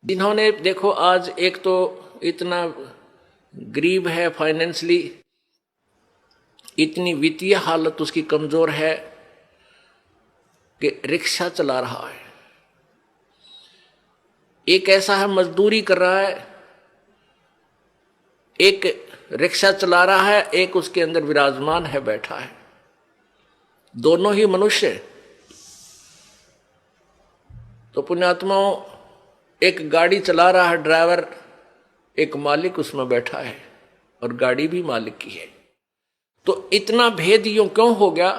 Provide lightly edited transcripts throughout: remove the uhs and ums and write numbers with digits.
जिन्होंने देखो आज एक तो इतना गरीब है, फाइनेंशियली इतनी वित्तीय हालत उसकी कमजोर है कि रिक्शा चला रहा है, एक ऐसा है मजदूरी कर रहा है, एक रिक्शा चला रहा है, एक उसके अंदर विराजमान है, बैठा है, दोनों ही मनुष्य। तो पुण्यात्माओं, एक गाड़ी चला रहा है ड्राइवर, एक मालिक उसमें बैठा है और गाड़ी भी मालिक की है। तो इतना भेद यूं क्यों हो गया?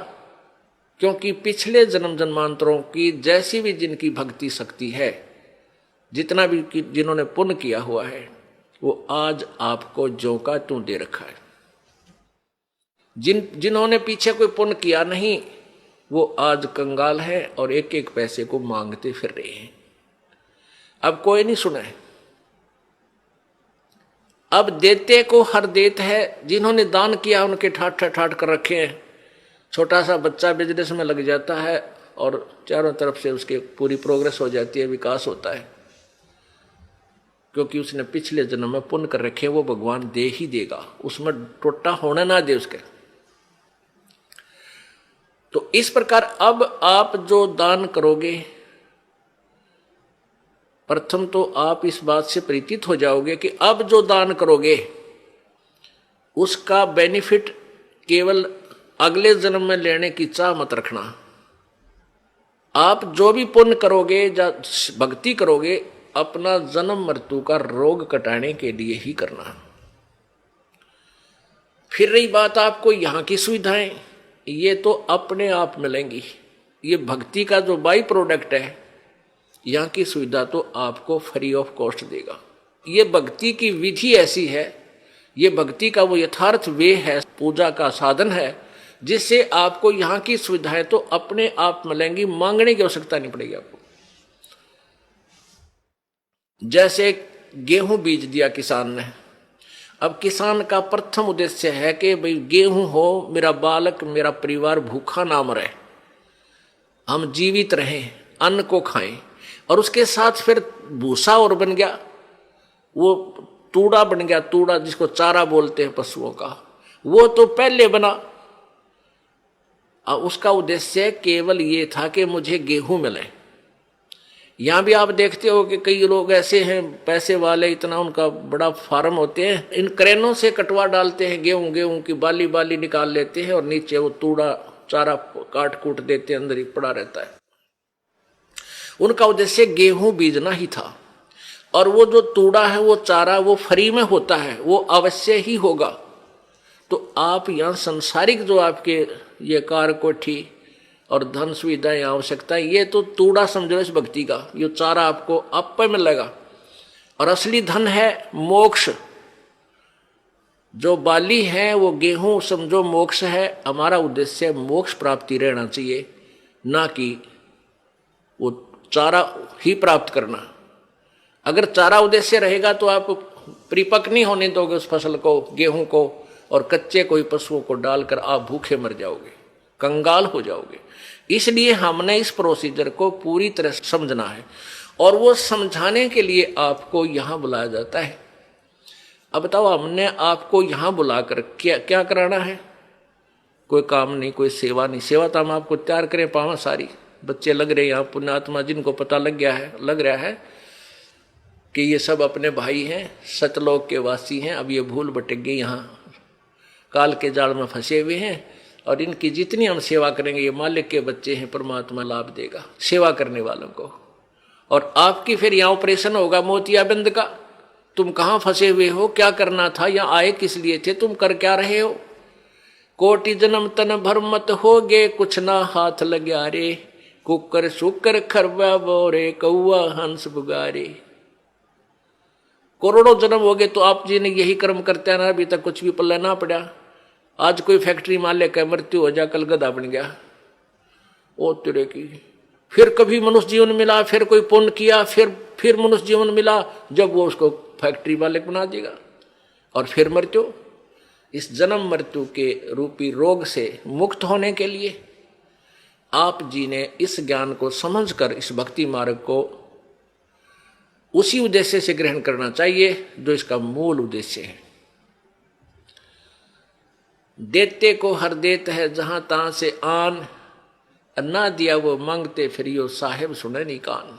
क्योंकि पिछले जन्म जन्मांतरों की जैसी भी जिनकी भक्ति शक्ति है, जितना भी जिन्होंने पुण्य किया हुआ है, वो आज आपको ज्यों का त्यों दे रखा है। जिन्होंने पीछे कोई पुण्य किया नहीं, वो आज कंगाल है और एक एक पैसे को मांगते फिर रहे हैं। अब कोई नहीं सुना है, अब देते को हर देत है। जिन्होंने दान किया उनके ठाठ ठाठ कर रखे हैं। छोटा सा बच्चा बिजनेस में लग जाता है और चारों तरफ से उसके पूरी प्रोग्रेस हो जाती है, विकास होता है, क्योंकि उसने पिछले जन्म में पुण्य कर रखे, वो भगवान दे ही देगा, उसमें टोटा होने ना दे उसके। तो इस प्रकार अब आप जो दान करोगे, प्रथम तो आप इस बात से परिचित हो जाओगे कि अब जो दान करोगे उसका बेनिफिट केवल अगले जन्म में लेने की चाह मत रखना। आप जो भी पुण्य करोगे या भक्ति करोगे, अपना जन्म मृत्यु का रोग कटाने के लिए ही करना। फिर रही बात आपको यहां की सुविधाएं, ये तो अपने आप मिलेंगी। ये भक्ति का जो बाई प्रोडक्ट है, यहाँ की सुविधा तो आपको फ्री ऑफ कॉस्ट देगा। ये भक्ति की विधि ऐसी है, ये भक्ति का वो यथार्थ वे है, पूजा का साधन है, जिससे आपको यहाँ की सुविधाएं तो अपने आप मिलेंगी, मांगने की आवश्यकता नहीं पड़ेगी आपको। जैसे गेहूं बीज दिया किसान ने, अब किसान का प्रथम उद्देश्य है कि भाई गेहूं हो, मेरा बालक मेरा परिवार भूखा ना मरे, हम जीवित रहें, अन्न को खाएं। और उसके साथ फिर भूसा और बन गया, वो तूड़ा बन गया, तूड़ा जिसको चारा बोलते हैं पशुओं का, वो तो पहले बना। उसका उद्देश्य केवल ये था कि मुझे गेहूं मिले। यहां भी आप देखते हो कि कई लोग ऐसे हैं पैसे वाले, इतना उनका बड़ा फार्म होते हैं, इन क्रेनों से कटवा डालते हैं गेहूं की बाली बाली निकाल लेते हैं और नीचे वो तूड़ा चारा काट कूट देते हैं, अंदर ही पड़ा रहता है। उनका उद्देश्य गेहूं बीजना ही था। और वो जो तूड़ा है, वो चारा, वो फ्री में होता है, वो अवश्य ही होगा। तो आप यहाँ संसारिक जो आपके ये कार कोठी और धन सुविधाएं आवश्यकता, ये तो तूड़ा समझो इस भक्ति का, ये चारा आपको आप पे मिलेगा। और असली धन है मोक्ष। जो बाली है वो गेहूं समझो मोक्ष है। हमारा उद्देश्य मोक्ष प्राप्ति रहना चाहिए, ना कि वो चारा ही प्राप्त करना। अगर चारा उद्देश्य रहेगा तो आप परिपक्व नहीं होने दोगे उस फसल को, गेहूं को, और कच्चे कोई पशुओं को डालकर आप भूखे मर जाओगे, कंगाल हो जाओगे। इसलिए हमने इस प्रोसीजर को पूरी तरह समझना है, और वो समझाने के लिए आपको यहां बुलाया जाता है। अब बताओ, हमने आपको यहां बुलाकर क्या क्या कराना है? कोई काम नहीं, कोई सेवा नहीं। सेवा तो हम आपको तैयार करें पावा सारी, बच्चे लग रहे यहाँ पुण्यात्मा, जिनको पता लग रहा है कि ये सब अपने भाई हैं, सतलोक के वासी हैं। अब ये भूल भटक गए, यहाँ काल के जाल में फंसे हुए हैं, और इनकी जितनी हम सेवा करेंगे, ये मालिक के बच्चे हैं, परमात्मा लाभ देगा सेवा करने वालों को। और आपकी फिर यहाँ ऑपरेशन होगा मोतियाबिंद का। तुम कहाँ फंसे हुए हो, क्या करना था, यहाँ आए किस लिए थे, तुम कर क्या रहे हो? कोटि जन्म तन भर मत होगे, कुछ ना हाथ लग्या रे, कुकर शुकर खरबा बोरे, कौआ हंस बुगारे। करोड़ों जन्म हो गए तो आप जी ने यही कर्म करते हैं ना, अभी तक कुछ भी पल्ला ना पड़ा। आज कोई फैक्ट्री मालिक है, मृत्यु हो जा, कल गधा बन गया, ओ तेरे की। फिर कभी मनुष्य जीवन मिला, फिर कोई पुण्य किया, फिर मनुष्य जीवन मिला, जब वो उसको फैक्ट्री मालिक बना देगा, और फिर मृत्यु। इस जन्म मृत्यु के रूपी रोग से मुक्त होने के लिए आप जी ने इस ज्ञान को समझकर इस भक्ति मार्ग को उसी उद्देश्य से ग्रहण करना चाहिए जो इसका मूल उद्देश्य है। देते को हर देत है जहां तहां से आन, ना दिया वो मांगते फिर यो साहेब सुने नहीं कान।